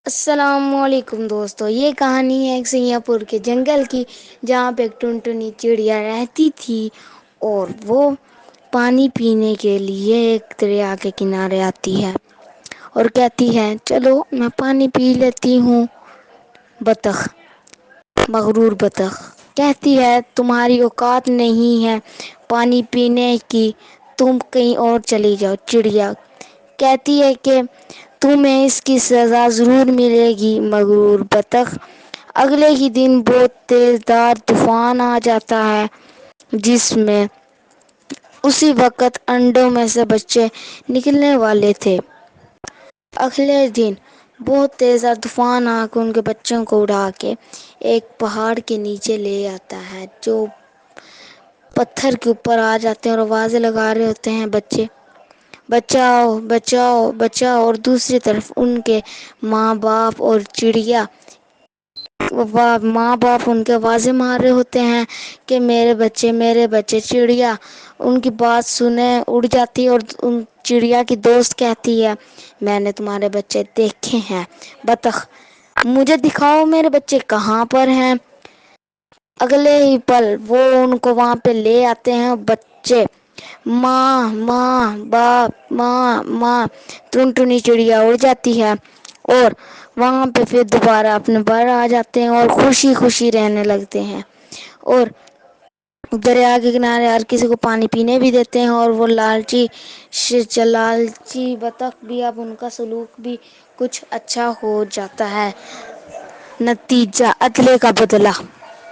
السلام علیکم دوستو، یہ کہانی ہے ایک سنگا پور کے جنگل کی، جہاں پہ ایک ٹنٹنی چڑیا رہتی تھی اور وہ پانی پینے کے لیے ایک دریا کے کنارے آتی ہے اور کہتی ہے چلو میں پانی پی لیتی ہوں۔ بطخ، مغرور بطخ، کہتی ہے تمہاری اوقات نہیں ہے پانی پینے کی، تم کہیں اور چلی جاؤ۔ چڑیا کہتی ہے کہ تمہیں اس کی سزا ضرور ملے گی۔ مغرور بطخ اگلے ہی دن بہت تیز دھار طوفان آ جاتا ہے، جس میں اسی وقت انڈوں میں سے بچے نکلنے والے تھے۔ اگلے دن بہت تیز طوفان آ کے ان کے بچوں کو اڑا کے ایک پہاڑ کے نیچے لے آتا ہے، جو پتھر کے اوپر آ جاتے ہیں اور آوازیں لگا رہے ہوتے ہیں بچے، بچاؤ بچاؤ بچاؤ۔ اور دوسری طرف ان کے ماں باپ اور چڑیا، ماں باپ ان کے آوازیں مار رہے ہوتے ہیں کہ میرے بچے میرے بچے۔ چڑیا ان کی بات سنے اڑ جاتی ہے اور ان چڑیا کی دوست کہتی ہے میں نے تمہارے بچے دیکھے ہیں۔ بطخ، مجھے دکھاؤ میرے بچے کہاں پر ہیں۔ اگلے ہی پل وہ ان کو وہاں پہ لے آتے ہیں بچے، ماں ماں باپ ماں ماں۔ ٹنٹنی چڑیا اڑ جاتی ہے اور وہاں پہ پھر دوبارہ اپنے بھر آ جاتے ہیں اور خوشی خوشی رہنے لگتے ہیں، اور دریا کے کنارے ہر کسی کو پانی پینے بھی دیتے ہیں۔ اور وہ لالچی بطخ بھی، اب ان کا سلوک بھی کچھ اچھا ہو جاتا ہے۔ نتیجہ عدلے کا بدلہ۔